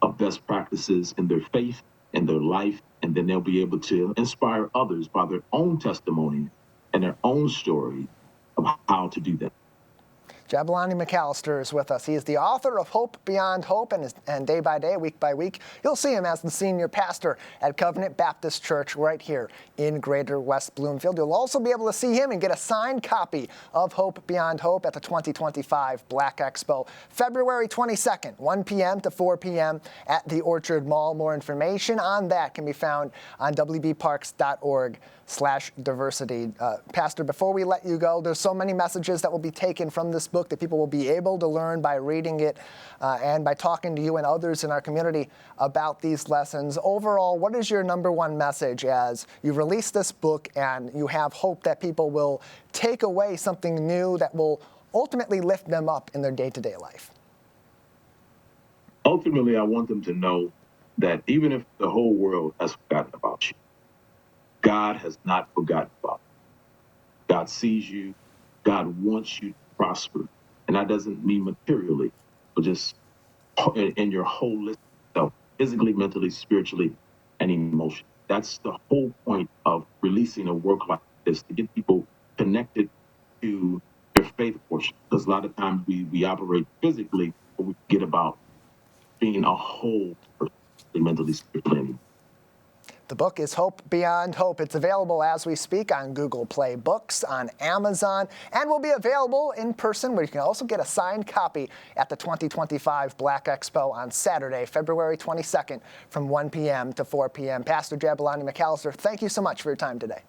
of best practices in their faith and their life, and then they'll be able to inspire others by their own testimony and their own story of how to do that. Jebulani McAllister is with us. He is the author of Hope Beyond Hope, and day by day, week by week, you'll see him as the senior pastor at Covenant Baptist Church right here in Greater West Bloomfield. You'll also be able to see him and get a signed copy of Hope Beyond Hope at the 2025 Black Expo, February 22nd, 1 p.m. to 4 p.m. at the Orchard Mall. More information on that can be found on wbparks.org/diversity. Pastor, before we let you go, there's so many messages that will be taken from this book that people will be able to learn by reading it and by talking to you and others in our community about these lessons. Overall, what is your number one message as you release this book and you have hope that people will take away something new that will ultimately lift them up in their day-to-day life? Ultimately, I want them to know that even if the whole world has forgotten about you, God has not forgotten about you. God sees you. God wants you to prosper. And that doesn't mean materially, but just in your holistic self, physically, mentally, spiritually, and emotionally. That's the whole point of releasing a work like this, to get people connected to their faith portion. Because a lot of times we operate physically, but we forget about being a whole person, mentally, spiritually. The book is Hope Beyond Hope. It's available as we speak on Google Play Books, on Amazon, and will be available in person, where you can also get a signed copy at the 2025 Black Expo on Saturday, February 22nd from 1 p.m. to 4 p.m. Pastor Jabulani McAllister, thank you so much for your time today.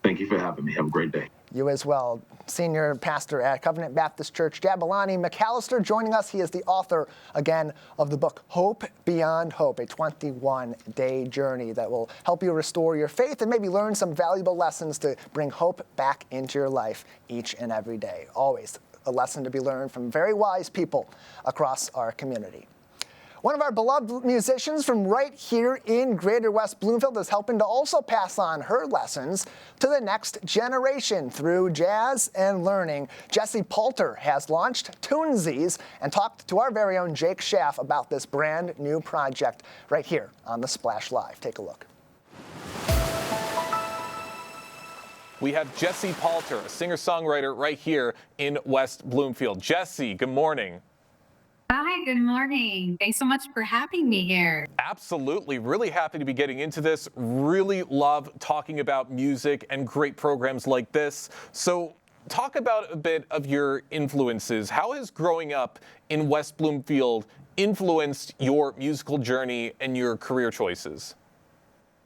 Thank you for having me. Have a great day. You as well. Senior pastor at Covenant Baptist Church, Jabulani McAllister, joining us. He is the author, again, of the book Hope Beyond Hope, a 21-day journey that will help you restore your faith and maybe learn some valuable lessons to bring hope back into your life each and every day. Always a lesson to be learned from very wise people across our community. One of our beloved musicians from right here in Greater West Bloomfield is helping to also pass on her lessons to the next generation through jazz and learning. Jessie Poulter has launched Tunesies and talked to our very own Jake Schaff about this brand new project right here on the Splash Live. Take a look. We have Jessie Poulter, a singer-songwriter right here in West Bloomfield. Jessie, good morning. Hi, good morning. Thanks so much for having me here. Absolutely. Really happy to be getting into this. Really love talking about music and great programs like this. So talk about a bit of your influences. How has growing up in West Bloomfield influenced your musical journey and your career choices?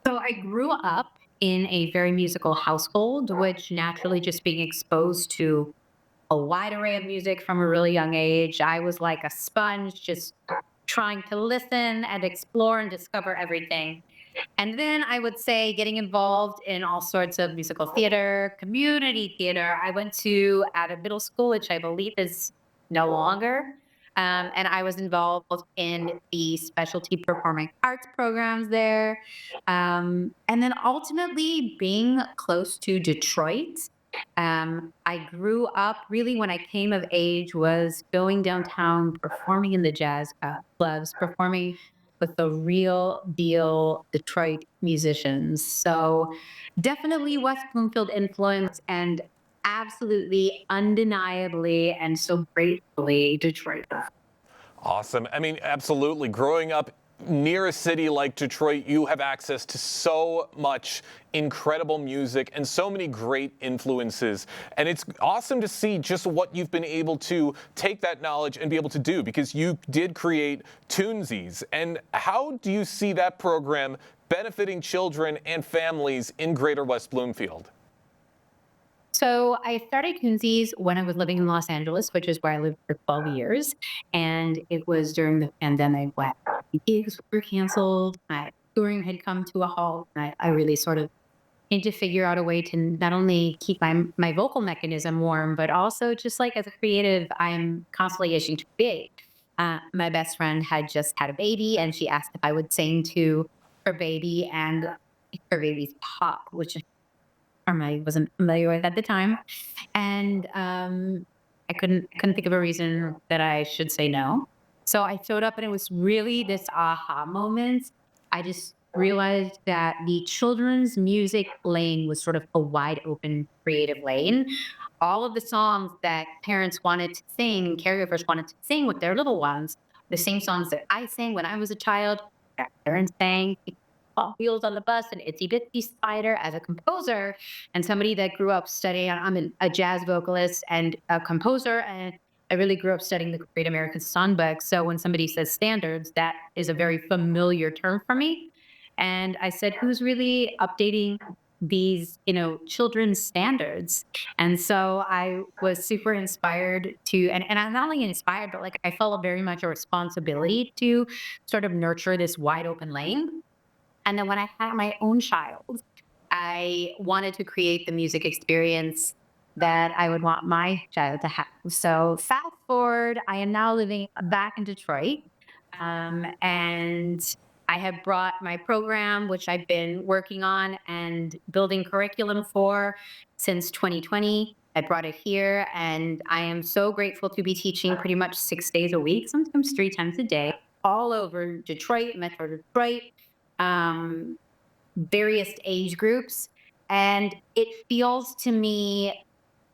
So I grew up in a very musical household, which naturally just being exposed to a wide array of music from a really young age. I was like a sponge, just trying to listen and explore and discover everything. And then I would say getting involved in all sorts of musical theater, community theater. I went to at a middle school, which I believe is no longer. And I was involved in the specialty performing arts programs there. And then ultimately being close to Detroit. I grew up really when I came of age was going downtown, performing in the jazz clubs, performing with the real deal Detroit musicians. So definitely West Bloomfield influence and absolutely undeniably and so gratefully Detroit. Awesome. I mean, absolutely. Growing up near a city like Detroit, you have access to so much incredible music and so many great influences. And it's awesome to see just what you've been able to take that knowledge and be able to do, because you did create Tunesies. And how do you see that program benefiting children and families in Greater West Bloomfield? So I started Coonsies when I was living in Los Angeles, which is where I lived for 12 years. And it was during the pandemic when gigs were canceled. My touring had come to a halt. I really sort of need to figure out a way to not only keep my vocal mechanism warm, but also just like as a creative, I'm constantly itching to create. My best friend had just had a baby, and she asked if I would sing to her baby and her baby's pop, which I wasn't familiar with at the time, and I couldn't think of a reason that I should say no. So I showed up, and it was really this aha moment. I just realized that the children's music lane was sort of a wide open creative lane. All of the songs that parents wanted to sing, caregivers wanted to sing with their little ones, the same songs that I sang when I was a child, that parents sang. Wheels on the Bus and Itsy Bitsy Spider as a composer and somebody that grew up studying. A jazz vocalist and a composer, and I really grew up studying the Great American Songbook. So when somebody says standards, that is a very familiar term for me. And I said, who's really updating these, children's standards? And so I was super inspired to, and I'm not only inspired, but like I felt very much a responsibility to sort of nurture this wide open lane. And then when I had my own child, I wanted to create the music experience that I would want my child to have. So fast forward, I am now living back in Detroit. And I have brought my program, which I've been working on and building curriculum for since 2020. I brought it here, and I am so grateful to be teaching pretty much 6 days a week, sometimes 3 times a day, all over Detroit, Metro Detroit. Um, various age groups. And it feels to me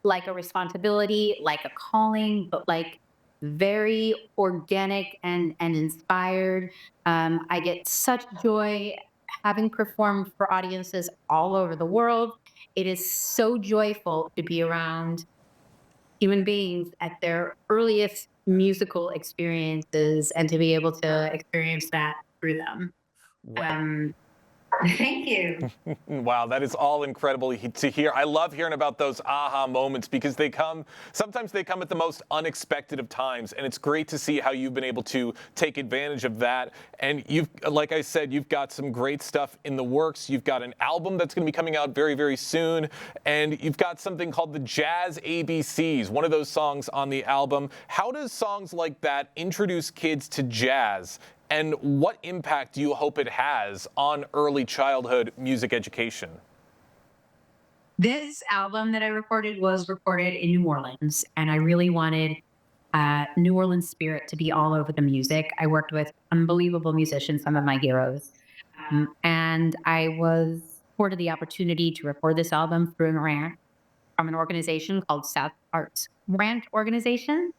like a responsibility, like a calling, but like very organic and inspired. I get such joy having performed for audiences all over the world. It is so joyful to be around human beings at their earliest musical experiences and to be able to experience that through them. Um, Thank you. Wow, that is all incredible to hear. I love hearing about those aha moments because sometimes they come at the most unexpected of times, and it's great to see how you've been able to take advantage of that. And like I said, you've got some great stuff in the works. You've got an album that's going to be coming out very, very soon, and you've got something called the Jazz ABCs, one of those songs on the album. How does songs like that introduce kids to jazz? And what impact do you hope it has on early childhood music education? This album that I recorded was recorded in New Orleans, and I really wanted New Orleans spirit to be all over the music. I worked with unbelievable musicians, some of my heroes, and I was afforded the opportunity to record this album through a grant from an organization called South Arts Grant Organization.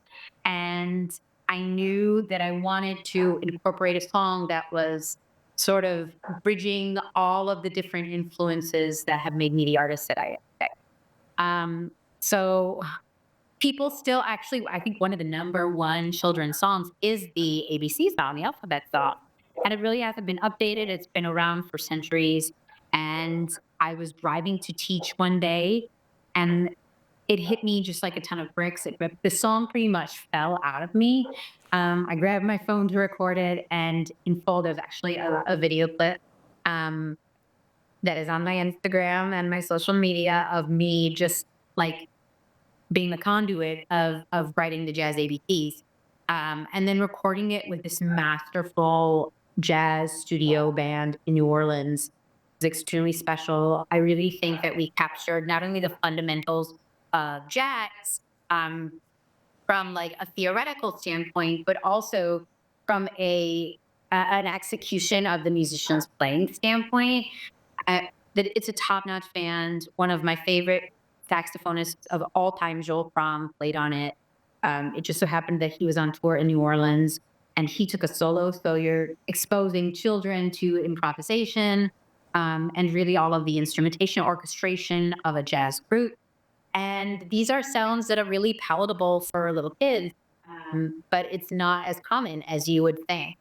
And I knew that I wanted to incorporate a song that was sort of bridging all of the different influences that have made me the artist that I am today. So people still actually, I think one of the number one children's songs is the ABC song, the alphabet song. And it really hasn't been updated. It's been around for centuries. And I was driving to teach one day, and it hit me just like a ton of bricks. The song pretty much fell out of me. I grabbed my phone to record it, and in full, there's actually a video clip that is on my Instagram and my social media of me just like being the conduit of writing the Jazz ABCs, and then recording it with this masterful jazz studio band in New Orleans is extremely special. I really think that we captured not only the fundamentals of jazz, from like a theoretical standpoint, but also from an execution of the musician's playing standpoint. That it's a top-notch band. One of my favorite saxophonists of all time, Joel Prom, played on it. It just so happened that he was on tour in New Orleans and he took a solo. So you're exposing children to improvisation, and really all of the instrumentation, orchestration of a jazz group. And these are sounds that are really palatable for little kids, but it's not as common as you would think.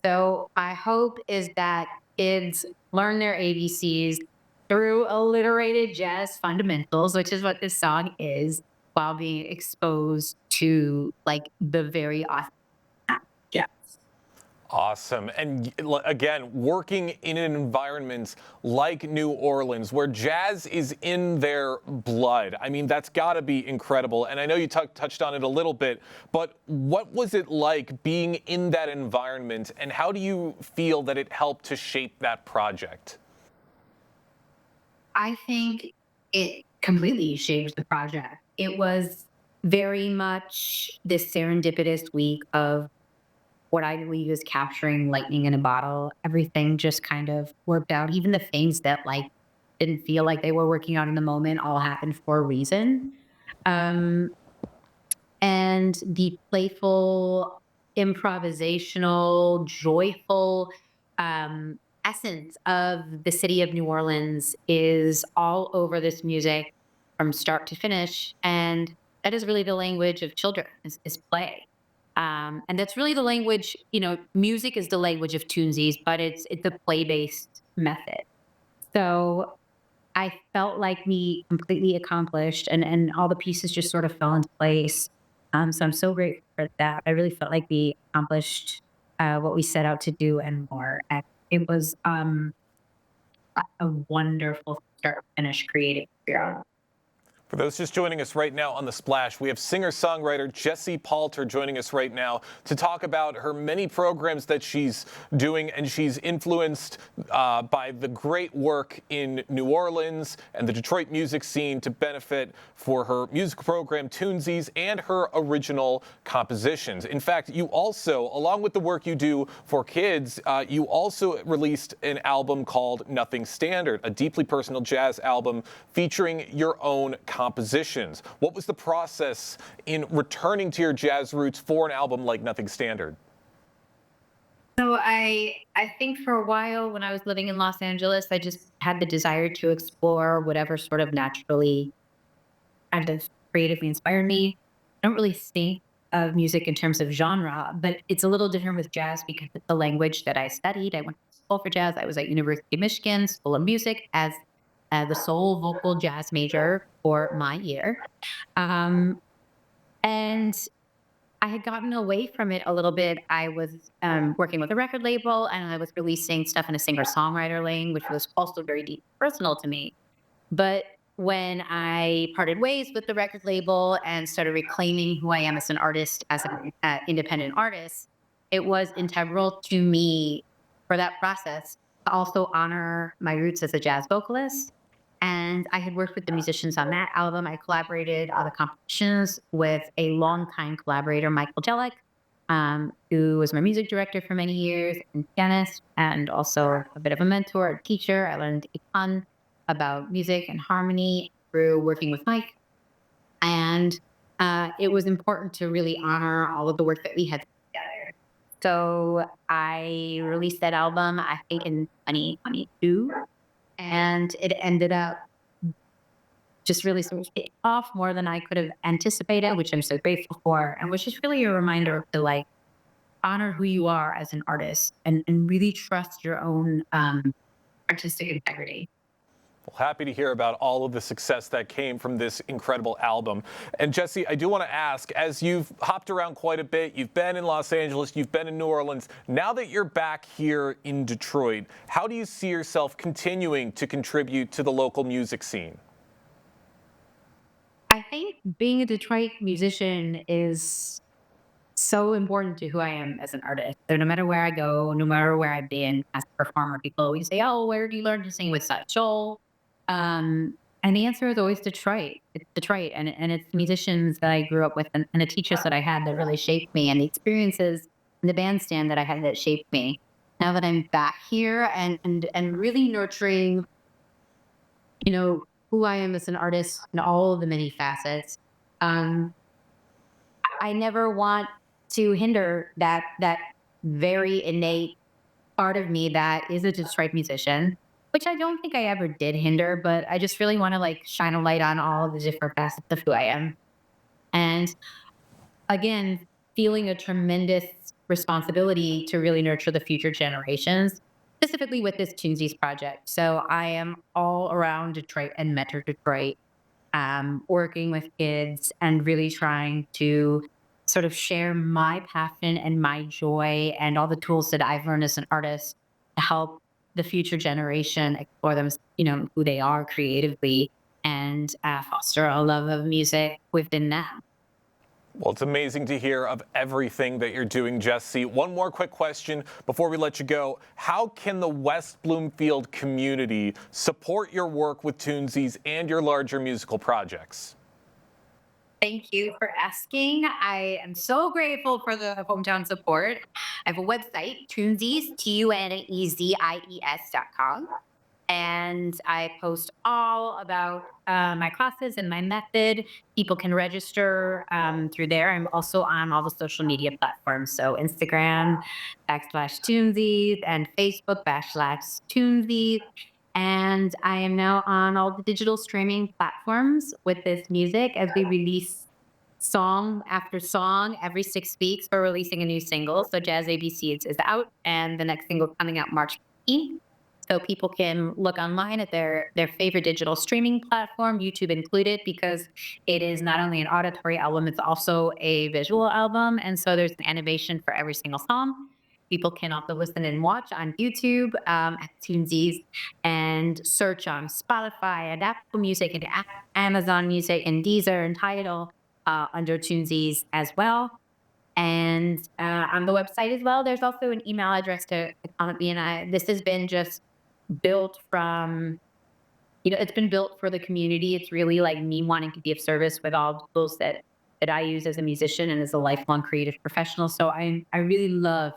So my hope is that kids learn their ABCs through alliterated jazz fundamentals, which is what this song is, while being exposed to like the very authentic jazz. Awesome. And again, working in an environment like New Orleans where jazz is in their blood. I mean, that's got to be incredible. And I know you touched on it a little bit, but what was it like being in that environment, and how do you feel that it helped to shape that project? I think it completely shaped the project. It was very much this serendipitous week of what I believe is capturing lightning in a bottle. Everything just kind of worked out. Even the things that like didn't feel like they were working out in the moment all happened for a reason. Um, and the playful, improvisational, joyful essence of the city of New Orleans is all over this music from start to finish. And that is really the language of children is play. And that's really the language, music is the language of tunesies, but it's a play-based method. So I felt like we completely accomplished, and all the pieces just sort of fell into place. So I'm so grateful for that. I really felt like we accomplished what we set out to do and more. And it was a wonderful start finish creative experience. For those just joining us right now on The Splash, we have singer-songwriter Jessie Palter joining us right now to talk about her many programs that she's doing, and she's influenced by the great work in New Orleans and the Detroit music scene to benefit for her music program Tunesies and her original compositions. In fact, you also, along with the work you do for kids, you also released an album called Nothing Standard, a deeply personal jazz album featuring your own compositions. What was the process in returning to your jazz roots for an album like Nothing Standard? So I think for a while when I was living in Los Angeles, I just had the desire to explore whatever sort of naturally kind of creatively inspired me. I don't really think of music in terms of genre, but it's a little different with jazz because it's a language that I studied. I went to school for jazz. I was at University of Michigan School of Music as the sole vocal jazz major for my year. Um, and I had gotten away from it a little bit. I was working with a record label and I was releasing stuff in a singer songwriter lane, which was also very deep personal to me. But when I parted ways with the record label and started reclaiming who I am as an artist, as an independent artist, it was integral to me for that process to also honor my roots as a jazz vocalist. And I had worked with the musicians on that album. I collaborated on the compositions with a longtime collaborator, Michael Jellick, who was my music director for many years and pianist, and also a bit of a mentor, a teacher. I learned a ton about music and harmony through working with Mike. And it was important to really honor all of the work that we had together. So I released that album, I think, in 2022. And it ended up just really sort of hit off more than I could have anticipated, which I'm so grateful for. And was just really a reminder to like honor who you are as an artist and really trust your own artistic integrity. Well, happy to hear about all of the success that came from this incredible album. And Jessie, I do want to ask, as you've hopped around quite a bit, you've been in Los Angeles, you've been in New Orleans, now that you're back here in Detroit, how do you see yourself continuing to contribute to the local music scene? I think being a Detroit musician is so important to who I am as an artist. So no matter where I go, no matter where I've been as a performer, people always say, "Oh, where did you learn to sing with such soul?" And the answer is always Detroit. It's Detroit, and it's musicians that I grew up with, and the teachers that I had that really shaped me, and the experiences in the bandstand that I had that shaped me. Now that I'm back here and really nurturing, who I am as an artist and all of the many facets. Um, I never want to hinder that very innate part of me that is a Detroit musician, which I don't think I ever did hinder, but I just really want to like shine a light on all the different facets of who I am. And again, feeling a tremendous responsibility to really nurture the future generations, specifically with this Tunesies project. So I am all around Detroit and Metro Detroit, working with kids and really trying to sort of share my passion and my joy and all the tools that I've learned as an artist to help the future generation explore them, who they are creatively and foster a love of music within them. Well, it's amazing to hear of everything that you're doing, Jessie. One more quick question before we let you go. How can the West Bloomfield community support your work with Tunesies and your larger musical projects? Thank you for asking. I am so grateful for the hometown support. I have a website, Tunesies, TUNEZIES.com. And I post all about my classes and my method. People can register through there. I'm also on all the social media platforms. So Instagram /Tunesies and Facebook /Tunesies. And I am now on all the digital streaming platforms with this music as we release song after song every 6 weeks. We're releasing a new single. So Jazz ABC is out, and the next single coming out March 15th. So people can look online at their favorite digital streaming platform, YouTube included, because it is not only an auditory album, it's also a visual album. And so there's an animation for every single song. People can also listen and watch on YouTube at Tunesies, and search on Spotify and Apple Music and Amazon Music and Deezer and Tidal under Tunesies as well. And on the website as well, there's also an email address to contact me. And this has been just built from, it's been built for the community. It's really like me wanting to be of service with all the tools that I use as a musician and as a lifelong creative professional. So I really love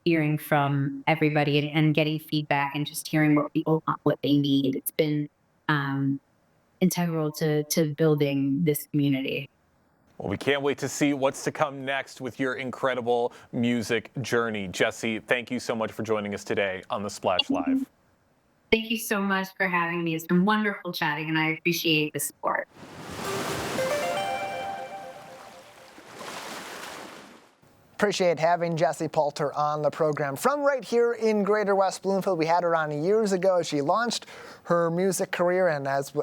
hearing from everybody and getting feedback and just hearing what people want, what they need. It's been integral to building this community. Well, we can't wait to see what's to come next with your incredible music journey. Jessie, thank you so much for joining us today on The Splash Live. Thank you so much for having me. It's been wonderful chatting, and I appreciate the support. Appreciate having Jessie Poulter on the program. From right here in Greater West Bloomfield, we had her on years ago. She launched her music career, and as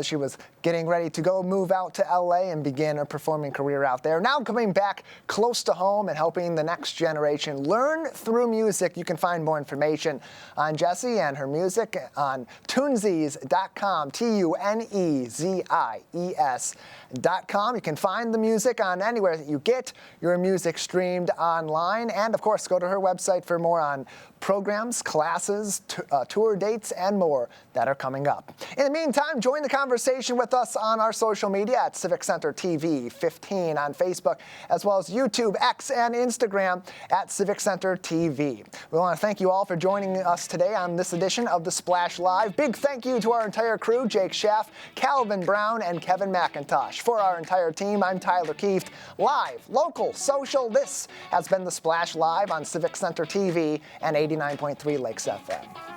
she was getting ready to go move out to LA and begin a performing career out there. Now coming back close to home and helping the next generation learn through music. You can find more information on Jessie and her music on Tunesies.com, Tunezis.com. You can find the music on anywhere that you get your music streamed online. And of course, go to her website for more on programs, classes, tour dates, and more that are coming up. In the meantime, join the conversation with us on our social media at Civic Center TV 15 on Facebook, as well as YouTube, X, and Instagram at Civic Center TV. We want to thank you all for joining us today on this edition of The Splash Live. Big thank you to our entire crew, Jake Schaff, Calvin Brown, and Kevin McIntosh. For our entire team, I'm Tyler Kieft. Live, local, social, this has been The Splash Live on Civic Center TV and 89.3 Lakes FM.